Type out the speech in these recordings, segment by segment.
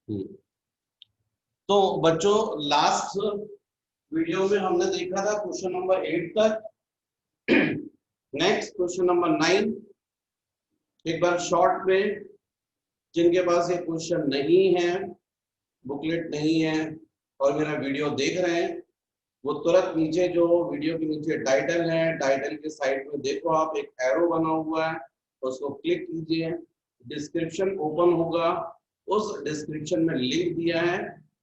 हम्म। तो बच्चों, last video में हमने देखा था क्वेश्चन नंबर 8 तक। नेक्स्ट क्वेश्चन नंबर 9 एक बार शॉर्ट में, जिनके पास ये क्वेश्चन नहीं है, बुकलेट नहीं है और मेरा वीडियो देख रहे हैं, वो तुरंत नीचे जो वीडियो के नीचे टाइटल है, टाइटल के साइड में देखो आप एक एरो बना हुआ है, उसको क्लिक कीजिए। डिस्क्रिप्शन ओपन होगा, उस डिस्क्रिप्शन में लिंक दिया है,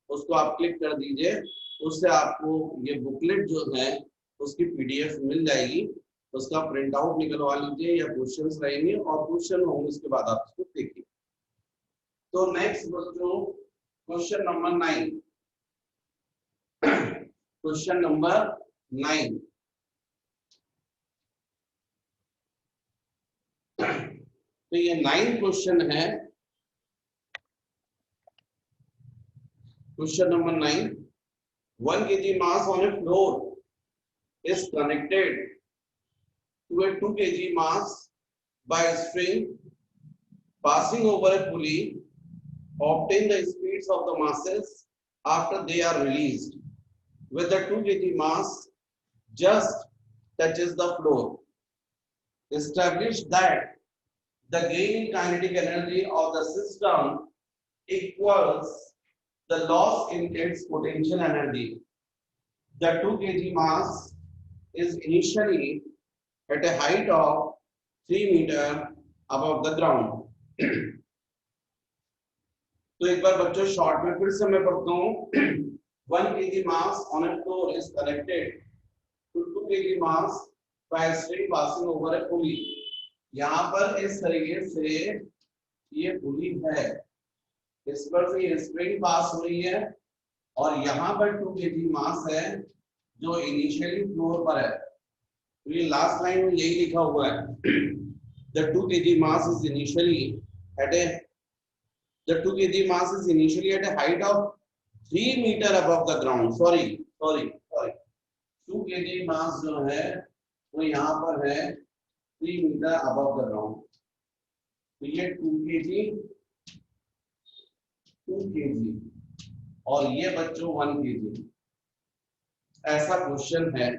उसको आप क्लिक कर दीजिए। उससे आपको ये बुकलेट जो है उसकी पीडीएफ मिल जाएगी। उसका प्रिंट आउट निकलवा लीजिए या क्वेश्चंस रहेंगे और क्वेश्चन होंगे, उसके बाद आप इसको देखिए। तो नेक्स्ट बच्चों, क्वेश्चन नंबर 9। Question number 9। तो ये 9 क्वेश्चन है। Question number 9, 1 kg mass on a floor is connected to a 2 kg mass by a string passing over a pulley. Obtain the speeds of the masses after they are released with the 2 kg mass just touches the floor. Establish that the gain in kinetic energy of the system equals the loss in its potential energy. The 2 kg mass is initially at a height of 3 meter above the ground. तो एक बार बच्चों short में फिर से मैं पढ़ता हूँ। 1 kg mass on a floor is connected to 2 kg mass by a string passing over a pulley. यहाँ पर इस तरीके से ये पुली है, इस पर से ये स्प्रिंग पास हो रही है और यहाँ पर 2 kg मास है जो इनिशियली फ्लोर पर है। तो ये लास्ट लाइन में यही लिखा हुआ है, the 2 kg mass is initially at a the 2 kg mass is initially at a height of 3 meter above the ground. sorry 2 kg mass जो है वो यहाँ पर है 3 मीटर above the ground। तो ये 2 kg और ये बच्चों 1 kg। ऐसा क्वेश्चन है।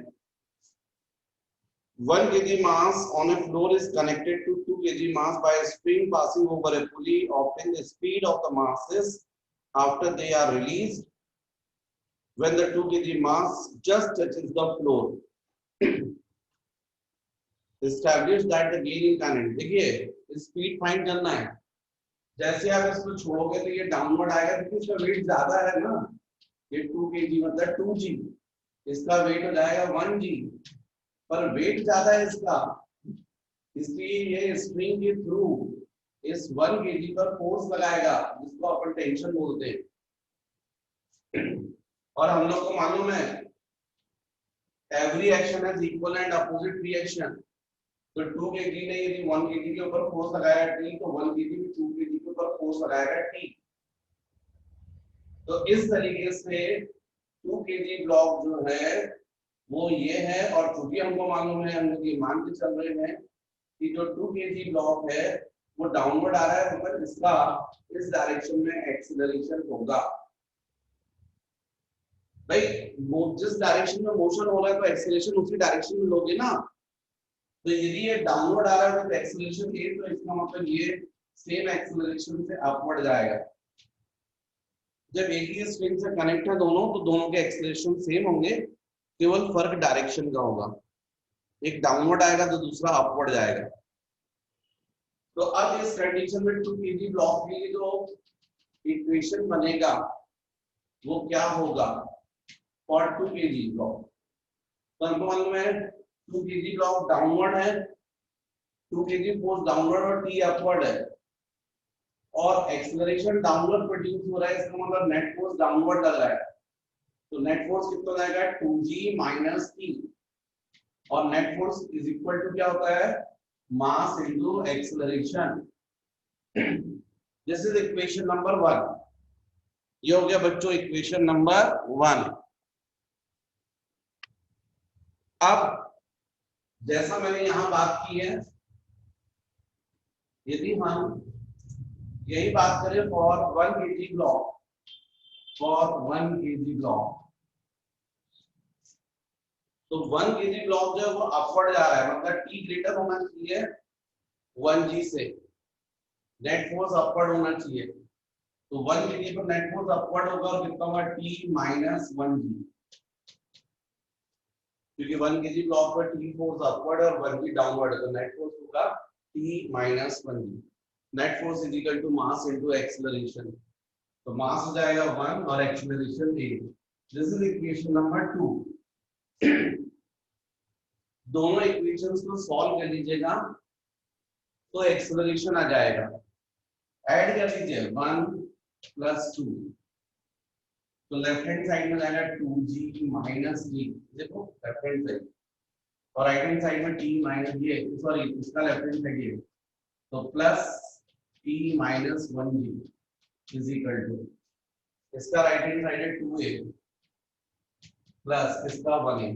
1 kg mass on a floor is connected to 2 kg mass by a spring passing over a pulley. Obtain the speed of the masses after they are released when the 2 kg mass just touches the floor. Establish that the gain in kinetic, देखिए speed find करना है। जैसे आप इसको छोड़ोगे तो ये downward आएगा क्योंकि इसका वेट ज्यादा है ना, ये 2 kg मतलब 2g, इसका वेट हो जाएगा 1g, पर वेट ज्यादा है इसका, इसलिए ये स्प्रिंग के थ्रू इस 1 kg पर फोर्स लगाएगा, जिसको अपन टेंशन बोलते हैं। और हम लोग को मालूम है every action has equal and opposite reaction. तो 2 kg ने यदि 1 kg के ऊपर फोर्स लगाया t, तो 1 kg भी 2 kg के ऊपर फोर्स लगाएगा t। तो इस तरीके से 2 kg ब्लॉक जो है वो ये है, और चूंकि हमको मालूम है, हम लोग ये मान के चल रहे हैं कि जो 2 kg ब्लॉक है वो डाउनवर्ड आ रहा है, मतलब इसका इस डायरेक्शन में एक्सीलरेशन होगा। भाई जिस डायरेक्शन में मोशन हो रहा है तो एक्सीलरेशन उसी डायरेक्शन में लोगे ना। तो यदि ये डाउनवर्ड आ रहा है तो एक्सीलरेशन ए, तो इसका मतलब ये सेम एक्सीलरेशन से अपवर्ड जाएगा। जब एक ही स्ट्रिंग से कनेक्ट है दोनों, तो दोनों के एक्सीलरेशन सेम होंगे, केवल फर्क डायरेक्शन का होगा। एक डाउनवर्ड आएगा तो दूसरा अपवर्ड जाएगा। तो अब इस कंडीशन में 2 kg ब्लॉक के लिए जो इक्वेशन बनेगा वो क्या होगा फॉर 2 kg ब्लॉक। तो हमको मालूम है 2 kg ब्लॉक डाउनवर्ड है, 2 kg फोर्स डाउनवर्ड और t अपवर्ड है, और एक्सीलरेशन डाउनवर्ड प्रोड्यूस हो रहा है, इसका मतलब नेट फोर्स डाउनवर्ड लग रहा है। तो नेट फोर्स कितना जाएगा 2g माइनस t, और net force is equal to क्या होता है mass into acceleration. This is equation number 1। ये हो गया बच्चों इक्वेशन नंबर 1। अब जैसा मैंने यहां बात की है, यदि हम यही बात करें for 1 kg block, for 1 kg block, तो 1 kg ब्लॉक जो है वो अपवर्ड जा रहा है, मतलब टी ग्रेटर होना चाहिए 1g से, नेट फोर्स अपवर्ड होना चाहिए। तो 1 kg पर नेट फोर्स अपवर्ड होगा और कितना होगा टी माइनस 1g, क्योंकि 1 kg ब्लॉक पर टी फोर्स अपवर्ड और 1g डाउनवर्ड है, तो नेट फोर्स होगा T minus 1g। Net force is equal to mass into acceleration, तो मास हो जाएगा 1 और acceleration 8। This is equation number 2। दोनों इक्वेशंस को सॉल्व कर लीजिएगा तो एक्सीलरेशन आ जाएगा, ऐड कर लीजिए 1 प्लस 2, तो लेफ्ट हैंड साइड में जाएगा 2g माइनस g, देखो लेफ्ट हैंड साइड, और राइट हैंड साइड में t माइनस ये, सॉरी इसका लेफ्ट हैंड साइड ये, तो plus t minus 1g is equal to, इसका राइट हैंड साइड है 2a प्लस इसका 1a,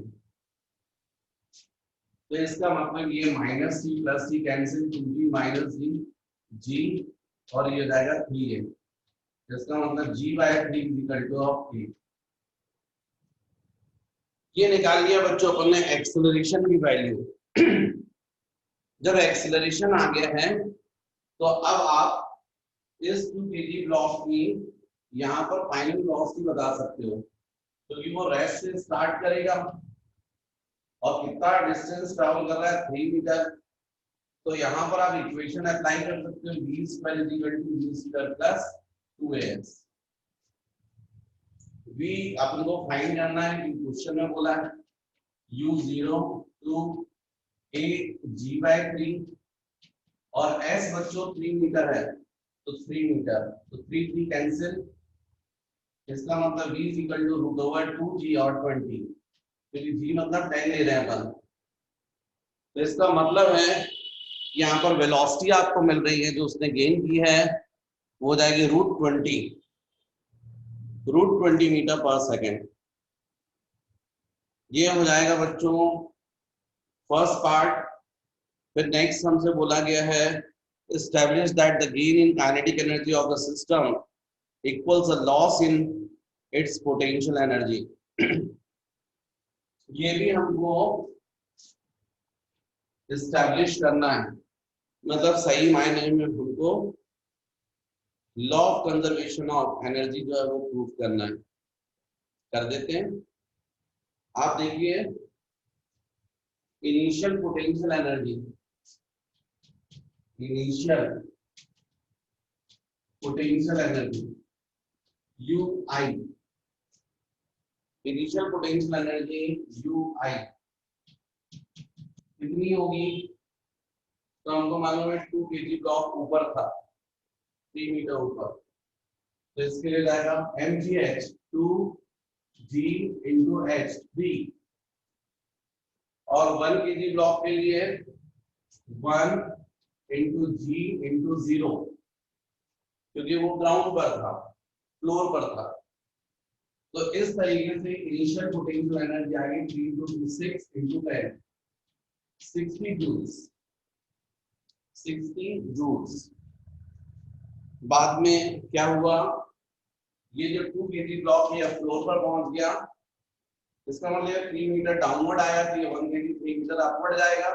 तो इसका मतलब ये minus t plus t cancel, 2g minus g और ये जाएगा 3a, इसका मतलब g by 3 is equal to of 8। ये निकाल लिया बच्चों अपन ने एक्सीलरेशन की वैल्यू। जब एक्सीलरेशन आ गया है तो अब आप इस 2 kg ब्लॉक की यहाँ पर फाइनल वेलोसिटी बता सकते हो, क्योंकि वो रेस्ट से स्टार्ट करेगा और कितना डिस्टेंस ट्रैवल कर रहा है 3 मीटर, तो यहाँ पर आप इक्वेशन अप्लाई कर सकते हो, v square is equal to v square plus 2as। v अपन को फाइंड करना है कि क्वेश्चन में बोला है u0 to a g by 3 और s बच्चों 3 मीटर है, तो 3 मीटर, तो 3 3 कैंसिल, इसका मतलब v is equal to root over 2g और 20, क्योंकि g मतलब 10 ले रहे हैं अपन, तो इसका मतलब है यहाँ पर वेलोसिटी आपको मिल रही है जो उसने गेन की है वो जाएगी रूट 20 मीटर पर सेकेंड। ये हो जाएगा बच्चों फर्स्ट पार्ट। फिर नेक्स्ट हमसे बोला गया है establish that the gain in kinetic energy of the system equals the loss in its potential energy। ये भी हमको establish करना है, मतलब सही मायने में हमको law of conservation of energy जो है वो प्रूव करना है, कर देते हैं। आप देखिए initial potential energy, initial potential energy U i, initial potential energy U i कितनी होगी, तो हमको मालूम है 2 kg ब्लॉक ऊपर था 3 मीटर ऊपर, तो इसके लिए जाएगा mgh 2g into h 3, और 1 kg ब्लॉक के लिए 1 into g into 0, क्योंकि वो ग्राउंड पर था, फ्लोर पर था, तो इस तरीके से इनिशियल पोटेंशियल एनर्जी आ गई 3 into 6 into 10 60 जूल्स, 60 जूल्स। बाद में क्या हुआ, ये जो 2 kg ब्लॉक है फ्लोर पर पहुंच गया, इसका मतलब 3 मीटर डाउनवर्ड आया, तो ये 1 kg 3 मीटर अपवर्ड जाएगा,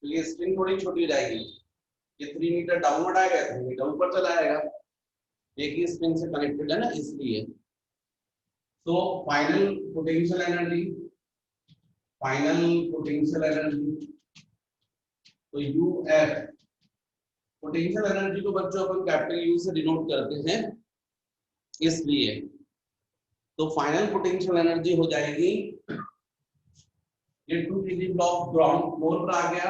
तो ये स्ट्रिंग थोड़ी छोटी हो जाएगी, ये 3 मीटर डाउनवर्ड आएगा 3 मीटर ऊपर चला आएगा, एक ही स्ट्रिंग से कनेक्टेड है ना इसलिए। तो final potential energy, final potential energy, तो यूएफ, पोटेंशियल एनर्जी को बच्चों अपन कैपिटल यू से डिनोट करते हैं इसलिए, तो फाइनल पोटेंशियल एनर्जी हो जाएगी, ये 2 kg ब्लॉक ग्राउंड फ्लोर पर आ गया,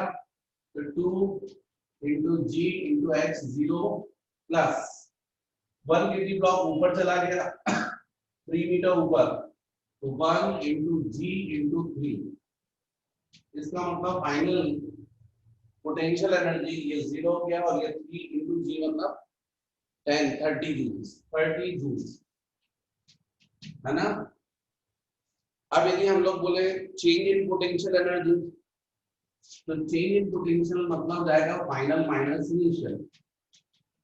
तो 2 into g into h 0 plus 1 kg block ऊपर चला गया 3 मीटर ऊपर, तो 1 into g into 3, इसका मतलब फाइनल पोटेंशियल एनर्जी ये 0 हो गया, और ये 3 into g मतलब 30 जूल्स है ना। अब यदि हम लोग बोले चेंज इन पोटेंशियल एनर्जी, तो चेंज इन पोटेंशियल मतलब जाएगा फाइनल माइनस इनिशियल,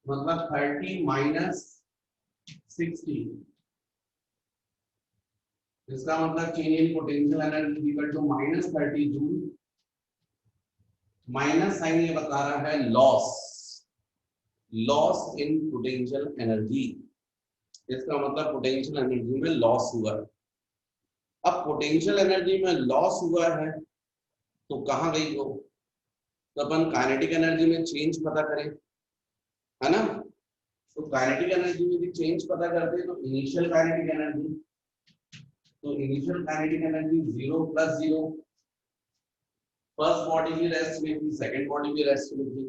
मतलब 30 माइनस 60, इसका मतलब change in potential energy equal to minus 30 joule. Minus sign ये बता रहा है loss, loss in potential energy, इसका मतलब पोटेंशियल एनर्जी में लॉस हुआ है। अब पोटेंशियल एनर्जी में लॉस हुआ है तो कहां गई वो, तो अपन काइनेटिक एनर्जी में चेंज पता करें, है ना। तो काइनेटिक एनर्जी में भी चेंज पता करते हैं तो इनिशियल काइनेटिक एनर्जी, तो initial kinetic energy 0 plus 0, first body भी रेस्ट में थी, सेकंड बॉडी भी रेस्ट में थी।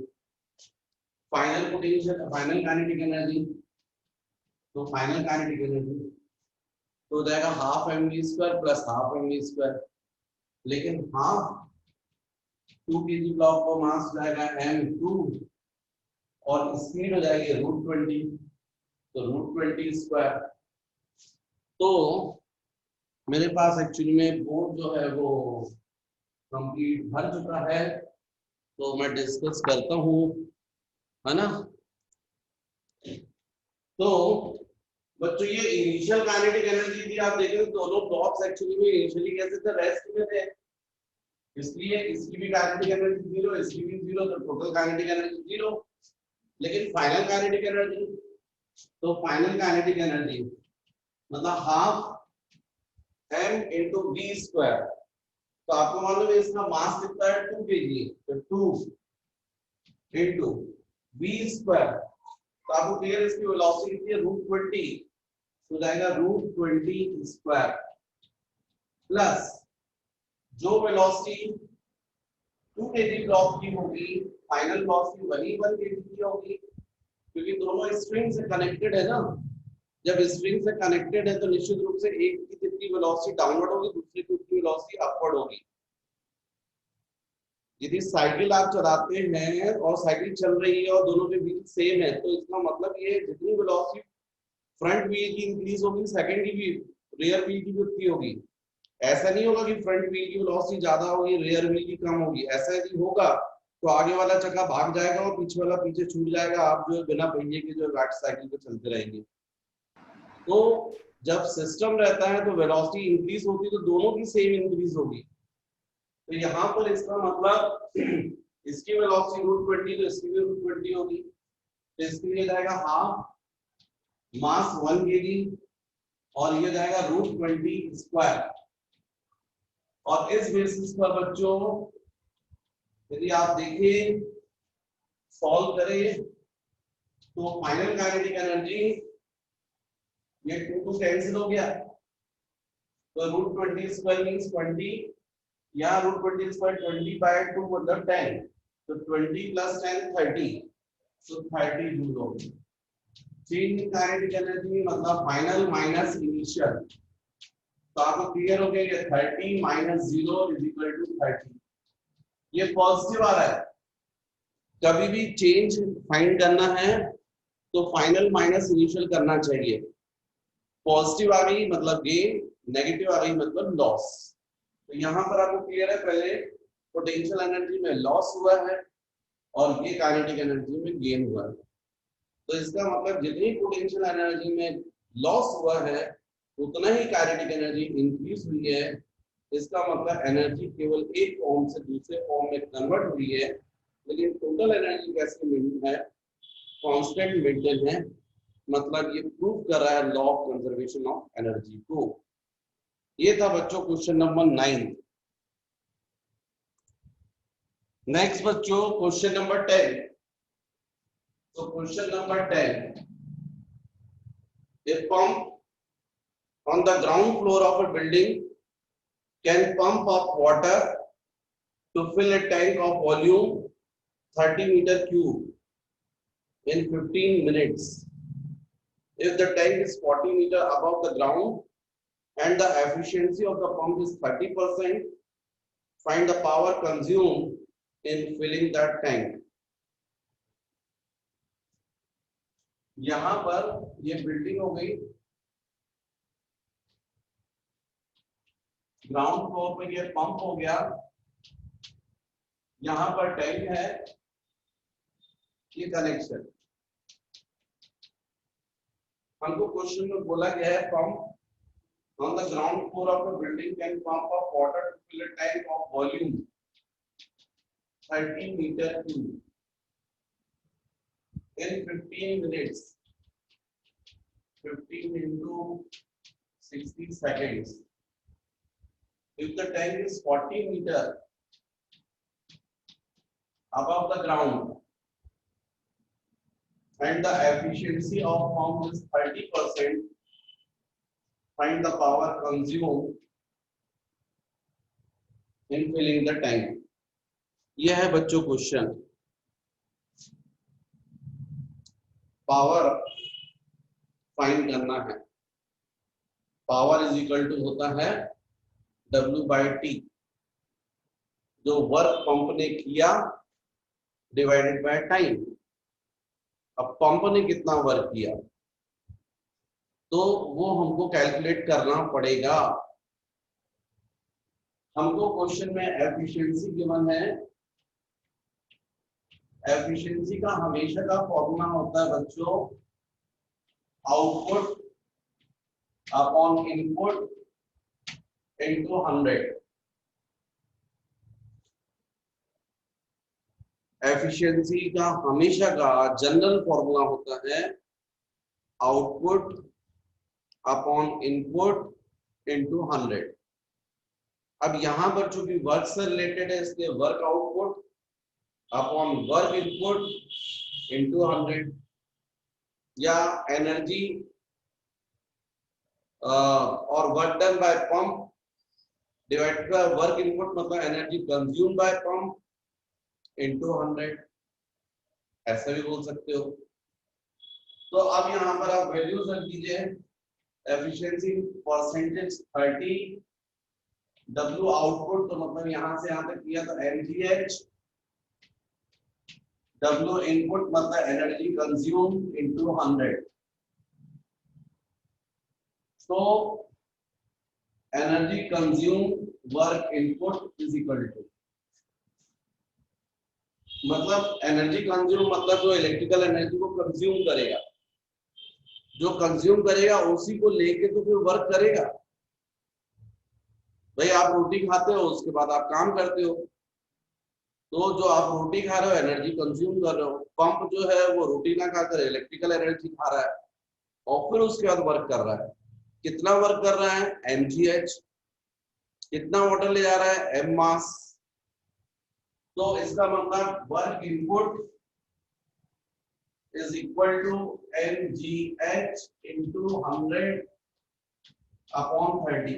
Final potential, final kinetic energy, तो फाइनल काइनेटिक एनर्जी तो हो जाएगा half mv square plus half mv square, लेकिन हाफ 2 kg ब्लॉक का मास जाएगा m2 और स्पीड हो जाएगी √20, तो √20 स्क्वायर। तो मेरे पास एक्चुअली में बोर्ड जो है वो कंप्लीट भर चुका है, तो मैं डिस्कस करता हूँ, है ना। तो बच्चों ये इनिशियल काइनेटिक एनर्जी थी, आप देखें तो दोनों ब्लॉक्स एक्चुअली में इनिशियली कैसे थे, रेस्ट में थे, इसलिए इसकी भी काइनेटिक एनर्जी 0, इसकी भी 0, तो टोटल काइनेटिक एनर्जी 0। लेकिन फाइनल काइनेटिक एनर्जी, तो फाइनल काइनेटिक एनर्जी मतलब half m into v square, तो आपको मालूम है इसका मास कितना है 2 kg, तो 2 into v स्क्वायर, तो आपको क्लियर इसकी वेलोसिटी कितनी है √20, तो जाएगा √20 स्क्वायर प्लस जो वेलोसिटी 2 kg ब्लॉक की होगी, फाइनल वेलोसिटी वही 1 kg की होगी, क्योंकि दोनों स्ट्रिंग से कनेक्टेड है ना। जब स्ट्रिंग से कनेक्टेड है तो निश्चित रूप से एक की जितनी वेलोसिटी डाउनवर्ड होगी दूसरी की उतनी वेलोसिटी अपवर्ड होगी। यदि साइकिल आप चलाते हैं और साइकिल चल रही है और दोनों के व्हील सेम है, तो इसका मतलब ये जितनी वेलोसिटी फ्रंट व्हील की इंक्रीज होगी, सेकंड की भी, रियर व्हील की भी उतनी होगी। ऐसा नहीं होगा कि फ्रंट व्हील की वेलोसिटी ज्यादा होगी रियर व्हील की कम होगी, ऐसा यदि होगा तो आगे वाला चक्का भाग जाएगा और पीछे वाला पीछे छूट जाएगा, आप जो बिना पहिए के जो साइकिल पे चलते रहेंगे। तो जब सिस्टम रहता है तो वेलोसिटी इंक्रीज होती है तो दोनों की सेम इंक्रीज होगी। तो यहाँ पर इसका मतलब इसकी वेलोसिटी √20 तो इसकी भी √20 होगी, तो इसके लिए जाएगा हाफ मास 1 kg और ये जाएगा √20 स्क्वायर। और इस बेसिस पर बच्चों यदि आप देखें सॉल्व करें तो फाइनल काइनेटिक एनर्जी ये 2 to कैंसिल हो गया, तो √20 स्क्वायर मींस 20, यहाँ √20 स्क्वायर 20/2 मतलब 10, तो 20 + 10 30, तो 30 जूल हो गई। चेंज इन काइनेटिक एनर्जी मतलब फाइनल माइनस इनिशियल, तो आपको क्लियर हो गया ये 30 - 0 = 30। ये पॉजिटिव आ रहा है, कभी भी चेंज फाइंड करना है तो फाइनल माइनस इनिशियल करना चाहिए। पॉजिटिव आ गई मतलब गेन, नेगेटिव आ गई मतलब लॉस। तो यहाँ पर आपको क्लियर है, पहले पोटेंशियल एनर्जी में लॉस हुआ है और ये काइनेटिक एनर्जी में गेन हुआ है। तो इसका मतलब जितनी पोटेंशियल एनर्जी में लॉस हुआ है उतना ही काइनेटिक एनर्जी इंक्रीज हुई है। इसका मतलब एनर्जी केवल एक फॉर्म से दूसरे फॉर्म में कन्वर्ट हुई है, लेकिन टोटल एनर्जी कैसे मिली है, कांस्टेंट मेंटेन है। मतलब ये प्रूव कर रहा है law of conservation of energy को। ये था बच्चों क्वेश्चन नंबर 9। नेक्स्ट बच्चों क्वेश्चन नंबर 10। तो question number 10, a pump on the ground floor of a building can pump up water to fill a tank of volume 30 meter cube in 15 minutes. If the tank is 40 meter above the ground and the efficiency of the pump is 30%, find the power consumed in filling that tank. यहां पर ये building हो गई, ground floor पे ये pump हो गया, यहां पर टैंक है, ये कनेक्शन। हमको क्वेश्चन में बोला गया है pump on the ground floor of a building can pump of water to fill a tank of volume 30 metre cube in 15 minutes. 15 into 60 seconds. If the tank is 40 meter above the ground and the efficiency of pump is 30%, find the power consumed in filling the tank. यह है बच्चों question. Power find करना है. Power is equal to होता है W/T, जो work pump ने किया डिवाइडेड बाय टाइम. अब पंप ने कितना वर्क किया तो वो हमको कैलकुलेट करना पड़ेगा. हमको क्वेश्चन में एफिशिएंसी गिवन है. एफिशिएंसी का हमेशा का फॉर्मूला होता है बच्चों output upon input into 100. Efficiency का हमेशा का जनरल फॉर्मूला होता है आउटपुट अपॉन इनपुट इनटू 100. अब यहां पर चूंकि वर्क से रिलेटेड है इसलिए work output upon work input into 100 या एनर्जी और work done by pump divided by work input मतलब energy consume by pump into 100. ऐसा भी बोल सकते हो. तो अब यहां पर आप वैल्यूज रख दीजिए. एफिशिएंसी परसेंटेज 30, W आउटपुट तो मतलब यहां से यहां तक किया तो mgh, W इनपुट मतलब एनर्जी कंज्यूम इनटू 100. तो energy consume work input is equal to मतलब एनर्जी कंज्यूम मतलब जो इलेक्ट्रिकल एनर्जी को कंज्यूम करेगा, जो कंज्यूम करेगा उसी को लेके तो फिर वर्क करेगा. भाई आप रोटी खाते हो उसके बाद आप काम करते हो तो जो आप रोटी खा रहे हो एनर्जी कंज्यूम कर रहे हो. पंप जो है वो रोटी ना खाकर इलेक्ट्रिकल एनर्जी खा रहा है और फिर उसके बाद वर्क कर रहा है. कितना वर्क कर रहा है mgh. कितना वाटर ले जा रहा है m मास. तो इसका मतलब work input is equal to mgh into 100 upon 30.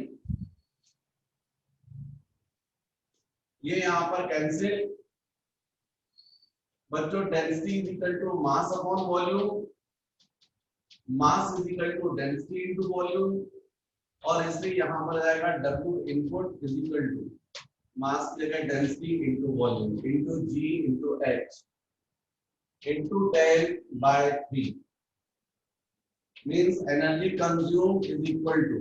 ये यहां पर कैंसिल. बच्चों density is equal to mass upon volume. Mass is equal to density into volume और इसलिए यहां पर जाएगा W input is equal to mass की जगह density into volume into G into H into 10/3 means energy consume is equal to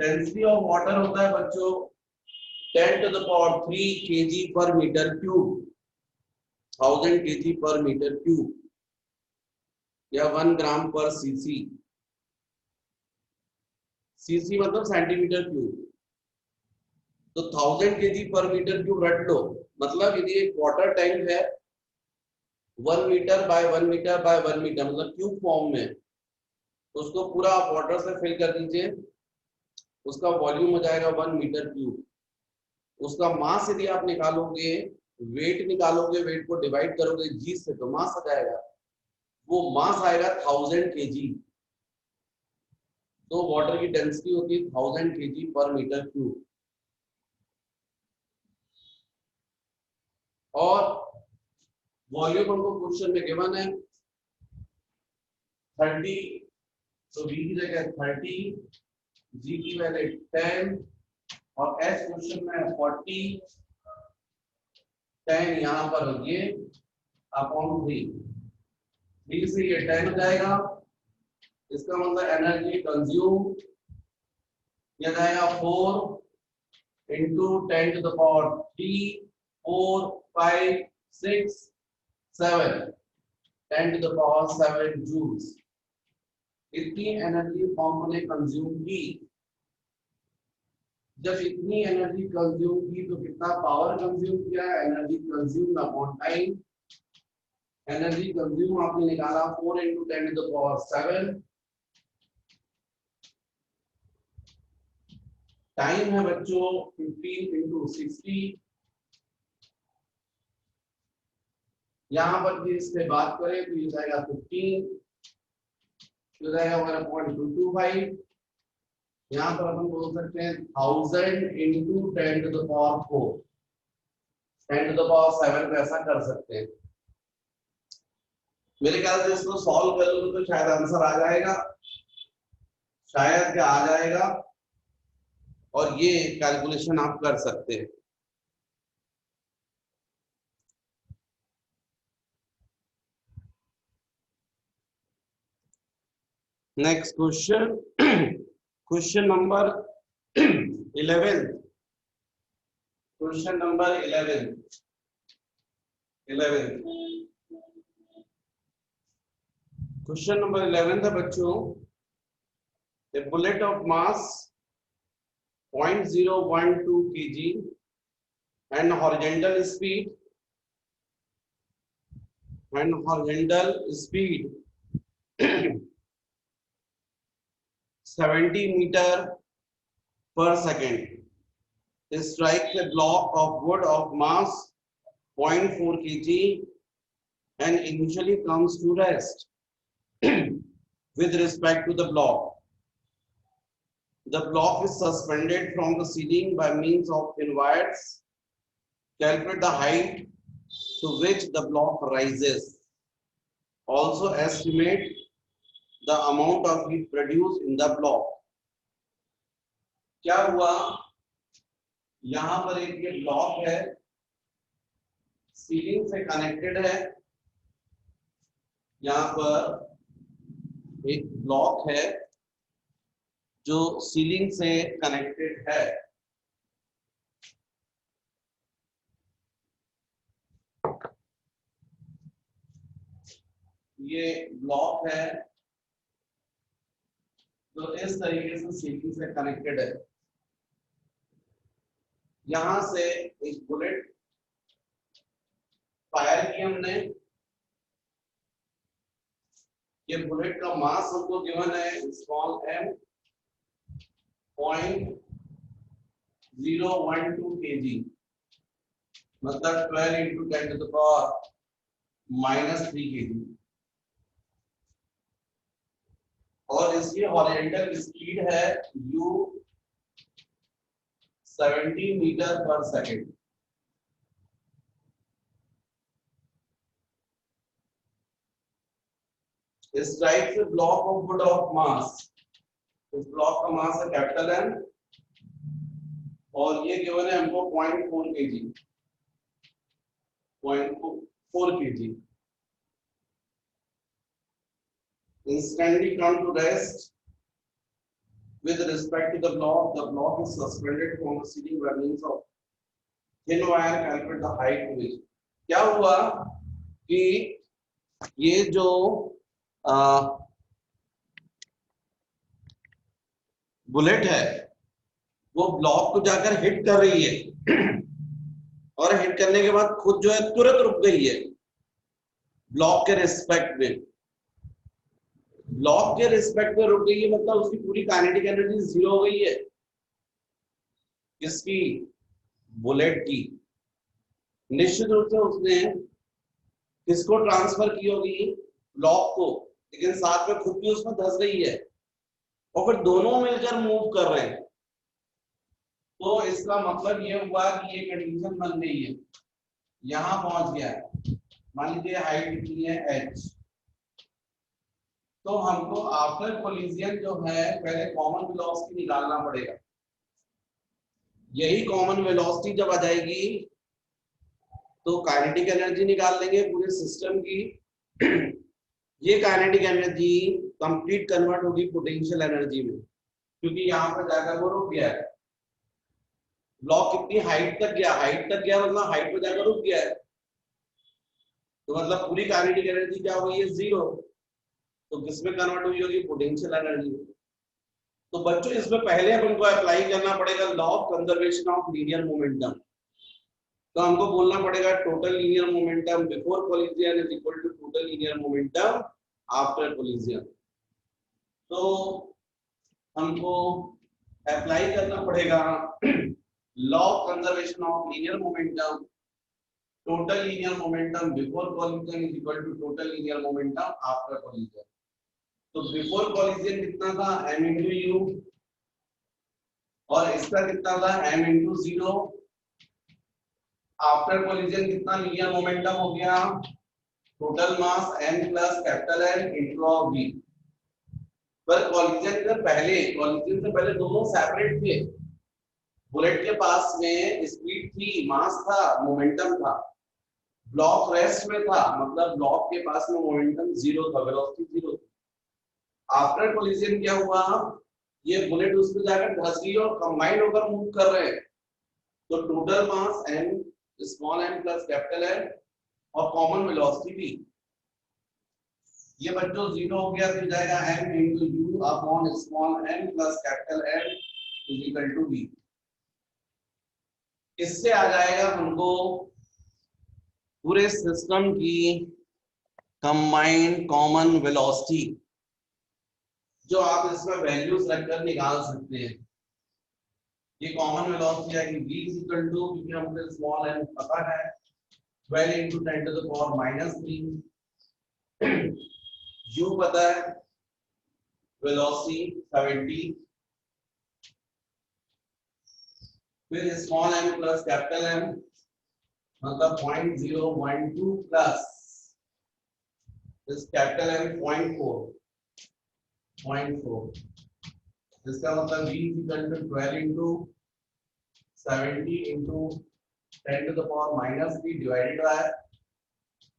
density of water होता है बच्चों 10 to the power 3 kg per meter cube. 1000 kg per meter cube या 1 ग्राम पर CC. CC मतलब centimetre cube. तो 1000 kg पर metre cube रट लो. मतलब यदि एक वाटर टैंक है 1 metre by 1 metre by 1 metre मतलब क्यूब फॉर्म में, उसको पूरा आप वाटर से फिल कर दीजिए. उसका वॉल्यूम हो जाएगा 1 मीटर क्यूब. उसका मास यदि आप निकालोगे वेट निकालोगे, वेट को डिवाइड करोगे जी से तो मास आ जाएगा. वो मास आएगा 1000 kg. तो वाटर की डेंसिटी होती है 1000 kg पर मीटर क्यूब. और वॉल्यूम हमको क्वेश्चन में गिवन है 30, तो v की जगह 30, g की वैल्यू 10 और s क्वेश्चन में 40, 10 यहाँ पर ये अपॉन 3. 3 से ये 10 हो जाएगा. इसका मतलब एनर्जी कंज्यूम यह जाएगा 4 into 10 to the power 3, 4, 5, 6, 7, 10 to the power 7 joules. इतनी एनर्जी पंप ने कंज्यूम की। जब इतनी एनर्जी कंज्यूम की तो कितना पावर कंज्यूम किया, energy consume upon time. Energy consume आपने निकाला 4 × 10⁻⁷। टाइम है बच्चों 15 × 60। यहाँ पर भी इससे बात करें तो ये जाएगा 15, तो जाएगा 1.225। यहाँ पर अपन बोल सकते हैं 1000 × 10⁴ 10⁷ ऐसा कर सकते हैं। मेरे ख्याल से इसको सॉल्व कर लो तो शायद आंसर आ जाएगा, शायद क्या आ जाएगा, और ये कैलकुलेशन आप कर सकते हैं। Next question, question number 11। Question number 11 question number 11 था बच्चों। A bullet of mass 0.012 kg and horizontal speed 70 meter per second strikes a block of wood of mass 0.4 kg and initially comes to rest with respect to the block. The block is suspended from the ceiling by means of thin wires. Calculate the height to which the block rises. Also estimate the amount of heat produced in the block. क्या हुआ, यहां पर एक ये block है, ceiling से connected है। यहां पर एक ब्लॉक है जो सीलिंग से कनेक्टेड है। ये ब्लॉक है तो इस तरीके से सीलिंग से कनेक्टेड है। यहां से एक बुलेट फायर की हमने। ये बुलेट का मास हमको गिवन है स्मॉल m 0.012 kg, मतलब 12 × 10⁻³ kg। और इसकी हॉरिजॉन्टल स्पीड है u 70 मीटर पर second. Strikes a block of wood of mass, इस ब्लॉक का मास है कैपिटल M और ये गिवन है हमको 0.4 kg, 0.4 kg। Instantly come to rest with respect to the block. The block is suspended from the ceiling by means of thin wire. Calculate the height to which. क्या हुआ कि ये जो bullet है वो ब्लॉक को जाकर हिट कर रही है और हिट करने के बाद खुद जो है तुरंत रुक गई है ब्लॉक के रिस्पेक्ट में। ब्लॉक के रिस्पेक्ट में रुक गई है मतलब उसकी पूरी काइनेटिक एनर्जी 0 हो गई है। किसकी? बुलेट की। निश्चित रूप से उसने किसको ट्रांसफर की होगी? ब्लॉक को, लेकिन साथ में खुद भी उसमें धंस गई है और फिर दोनों मिलकर मूव कर रहे हैं। तो इसका मतलब ये हुआ कि ये कंडीशन बन गई है, यहां पहुंच गया है। मान लीजिए हाइट कितनी है h, तो हमको आफ्टर कोलिजन जो है पहले कॉमन वेलोसिटी निकालना पड़ेगा। यही कॉमन वेलोसिटी जब आ जाएगी तो काइनेटिक एनर्जी निकाल लेंगे पूरे सिस्टम की। ये काइनेटिक एनर्जी कंप्लीट कन्वर्ट होगी पोटेंशियल एनर्जी में, क्योंकि यहाँ पर जाकर वो रुक गया है। ब्लॉक कितनी हाइट तक गया? हाइट तक गया मतलब हाइट पर जाकर रुक गया है, तो मतलब पूरी काइनेटिक एनर्जी क्या हो गई है? 0। तो किसमें कन्वर्ट हुई होगी, पोटेंशियल एनर्जी। तो बच्चों इसमें पहले अपन को अप्लाई करना पड़ेगा law of conservation of linear momentum. तो हमको बोलना पड़ेगा total linear momentum before collision is equal to total linear momentum after collision. तो हमको अप्लाई करना पड़ेगा law of conservation of linear momentum. Total linear momentum before collision is equal to total linear momentum after collision. तो before collision कितना था, m into you, और इसका कितना था, m into zero. After collision कितना लीनियर मोमेंटम हो गया, total mass m plus capital N into v। पर कोलिजन से पहले दोनों सेपरेट थे। बुलेट के पास में स्पीड थी, मास था, मोमेंटम था। ब्लॉक रेस्ट में था, मतलब ब्लॉक के पास में मोमेंटम जीरो था, वेलोसिटी जीरो था। आफ्टर कोलिजन क्या हुआ, ये बुलेट उस पर जाकर धंस गई और कंबाइंड होकर मूव कर रहे हैं। तो total mass m small m plus capital N और कॉमन वेलोसिटी भी, ये बच्चों जीरो हो गया, तो जाएगा m into u upon small m plus capital N is equal to v। इससे आ जाएगा हमको पूरे सिस्टम की कंबाइंड कॉमन वेलोसिटी, जो आप इसमें वैल्यूज रखकर निकाल सकते हैं। ये कॉमन वेलोसिटी आएगी v इज इक्वल टू, क्योंकि हमको स्मॉल m पता है, 12 into 10 to the power minus 3, u पता है, वेलोसिटी 70, फिर small m plus capital M मतलब 0.012 प्लस इस कैपिटल M 0.4, इसका मतलब v is equal to 12 into 70 into 10 to the power minus 3 divided by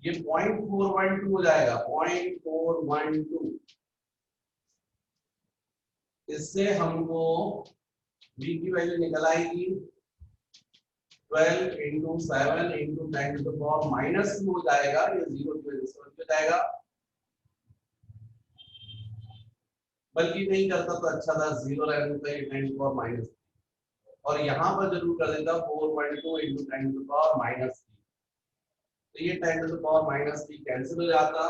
ये 0.412 हो जाएगा, 0.412। इससे हमको v की वैल्यू निकल आएगी 12 into 7 into 10 to the power minus 2 हो जाएगा, ये 0 की वजह से हो जाएगा। बल्कि नहीं करता तो अच्छा था, 0 रहने देता है 10 to the power minus, और यहाँ पर जरूर कर देता 4.2 into 10 to the power minus 3। तो ये 10 to the power minus 3 cancel हो जाता।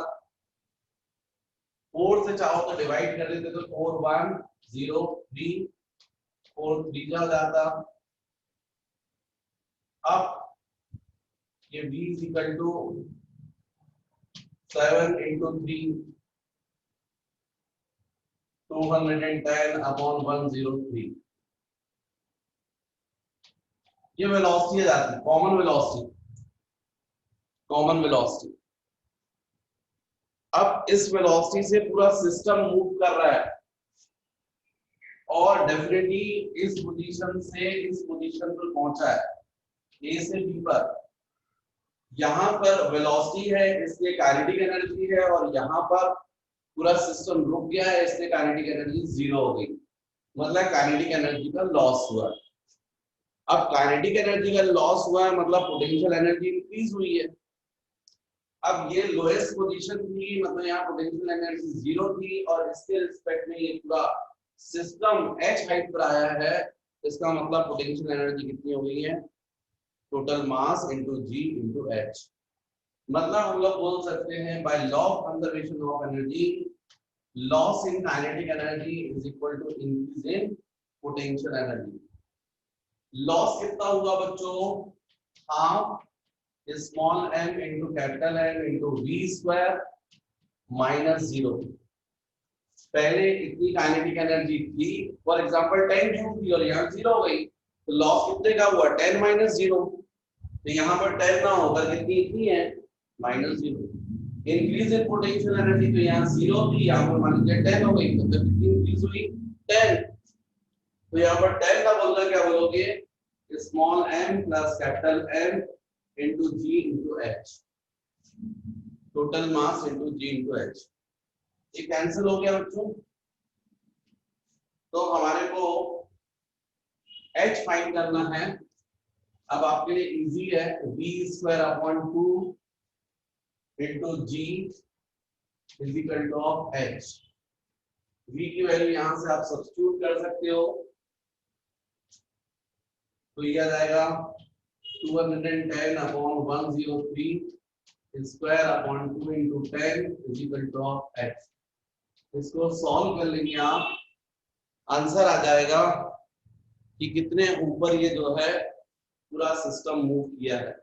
4 से चाहो तो डिवाइड कर देते तो 4 1 0 3 4 3 जा जाता। अब ये v is equal to 7 into 3 210 upon 103, ये वेलोसिटी आ जाती है, कॉमन वेलोसिटी। अब इस वेलोसिटी से पूरा सिस्टम मूव कर रहा है, और डेफिनेटली इस पोजीशन से इस पोजीशन पर पहुंचा है, ए से बी पर। यहाँ पर वेलोसिटी है, इसलिए काइनेटिक एनर्जी है, और यहाँ पर पूरा सिस्टम रुक गया है, इसलिए काइनेटिक एनर्जी जीरो हो गई, मतलब काइनेटिक एनर्जी का लॉस हुआ। अब काइनेटिक एनर्जी का लॉस हुआ है, मतलब पोटेंशियल एनर्जी इंक्रीज हुई है। अब ये लोएस्ट पोजीशन थी, मतलब यहाँ पोटेंशियल एनर्जी जीरो थी, और इसके रिस्पेक्ट में ये पूरा सिस्टम h हाइट पर आया है। इसका मतलब पोटेंशियल एनर्जी कितनी हो गई है, total mass into g into h। मतलब हम लोग बोल सकते हैं by law of conservation of energy, loss in kinetic energy is equal to increase in potential energy. Loss कितना हुआ बच्चों, half small m into capital N into v square minus 0। पहले इतनी काइनेटिक एनर्जी थी, फॉर एग्जांपल 10 जूल थी, और यहाँ 0 हो गई, तो लॉस कितने का हुआ, 10 माइनस 0। तो यहाँ पर 10 ना होकर कितनी इतनी है, minus 0। Increase in potential energy, तो यहाँ 0 थी, यहाँ पर मान लीजिए 10 हो गई, तो कितनी इंक्रीज हुई, 10। तो यहाँ पर 10 का बोलना क्या बोलोगे, small m plus capital N into g into h, total mass into g into h। ये कैंसिल हो गया बच्चों। तो हमारे को h फाइंड करना है। अब आपके लिए इजी है, v square upon 2 into g is equal to of H. v की वैल्यू यहां से आप सब्स्टिट्यूट कर सकते हो, तो ये आ जाएगा 210 upon 103 square upon 2 into 10 is equal to of x। इसको सॉल्व कर लेंगे आप, आंसर आ जाएगा कि कितने ऊपर ये जो है पूरा सिस्टम मूव किया है।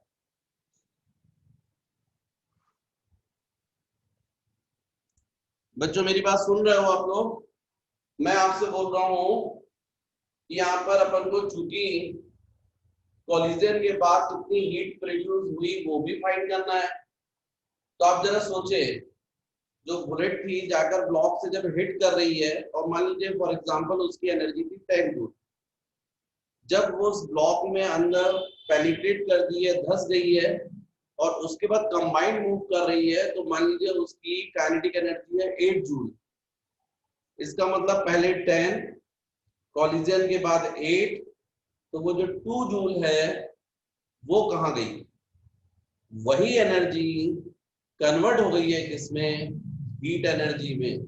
बच्चों मेरी बात सुन रहे हो आप लोग? मैं आपसे बोल रहा हूं कि यहाँ पर अपन को चूंकि कॉलिजन के बाद कितनी हीट प्रोड्यूस हुई वो भी फाइंड करना है। तो आप जरा सोचे, जो बुलेट थी जाकर ब्लॉक से जब हिट कर रही है और मान लीजिए फॉर एग्जांपल उसकी एनर्जी थी 10 जूल, जब वो उस ब्लॉक में अंदर पेनिट्रेट कर दी है, धस गई है और उसके बाद कंबाइन मूव कर रही है, तो मान लीजिए उसकी काइनेटिक एनर्जी है 8 जूल। इसका मतलब पहले 10, कॉलिजन के बाद 8, तो वो जो 2 जूल है वो कहां गई? वही एनर्जी कन्वर्ट हो गई है किसमें? हीट एनर्जी में।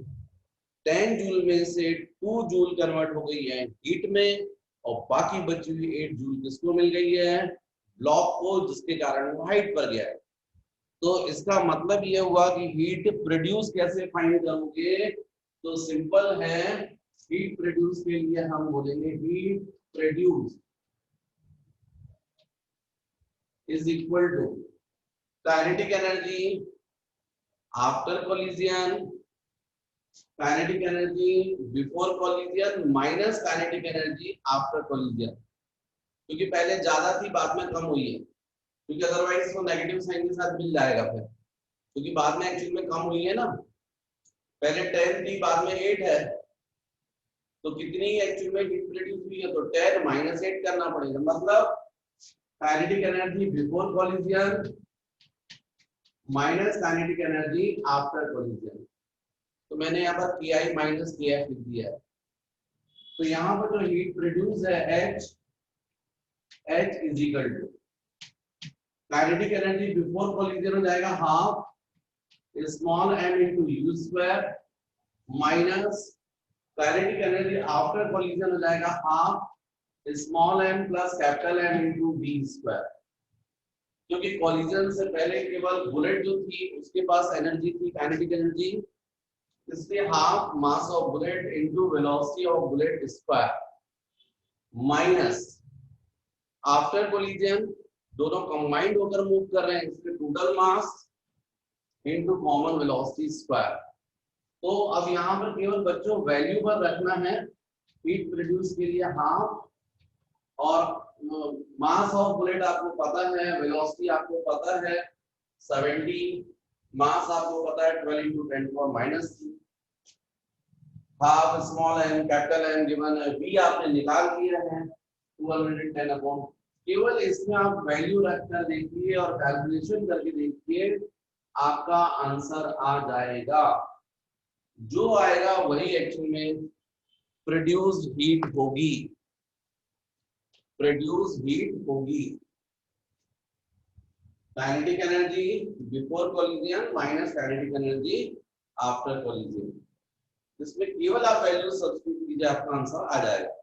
10 जूल में से 2 जूल कन्वर्ट हो गई है हीट में, और बाकी बची हुई 8 जूल किसको मिल गई है? ब्लॉक को, जिसके कारण वो हाइट पर गया है। तो इसका मतलब ये हुआ कि हीट प्रोड्यूस कैसे फाइंड करोगे? तो सिंपल है, हीट प्रोड्यूस के लिए हम बोलेंगे heat produce is equal to kinetic energy after collision, kinetic energy before collision minus kinetic energy after collision. क्योंकि पहले ज्यादा थी बाद में कम हुई है, क्योंकि अदरवाइज इसको नेगेटिव साइन के साथ मिल जाएगा फिर, क्योंकि बाद में एक्चुअली में कम हुई है ना। पहले 10 थी बाद में 8 है, तो कितनी एक्चुअली में हीट प्रोड्यूस हुई है? तो 10 माइनस 8 करना पड़ेगा। मतलब kinetic energy before collision minus kinetic energy after collision. तो मैंने यहाँ पर Ki माइनस Kf लिख दिया है। तो यहाँ पर जो हीट प्रोड्यूस है H is equal to kinetic energy before collision हो जाएगा half small m into u square minus kinetic energy after collision हो जाएगा half small m plus capital M into v square. क्योंकि कोलिजन से पहले केवल bullet जो थी उसके पास एनर्जी थी काइनेटिक एनर्जी, इसलिए half mass of bullet into velocity of bullet square minus after collision, दोनों कंबाइंड होकर मूव कर रहे हैं, इसलिए total mass into common velocity square. तो अब यहाँ पर केवल बच्चों वैल्यू पर रखना है, हीट प्रोड्यूस के लिए हाफ, और मास ऑफ बुलेट आपको पता है, वेलोसिटी आपको पता है 70, मास आपको पता है 12 into 10⁻⁻3, half small m capital M given है, v आपने निकाल लिया है 210 अपॉन। केवल इसमें आप वैल्यू रखकर देखिए और कैलकुलेशन करके देखिए, आपका आंसर आ जाएगा। जो आएगा वही एक्चुअल में प्रोड्यूस्ड हीट होगी, प्रोड्यूस हीट होगी। Kinetic energy before collision minus kinetic energy after collision. इसमें केवल आप वैल्यू सब्स्टिट्यूट कीजिए, आपका आंसर आ जाएगा।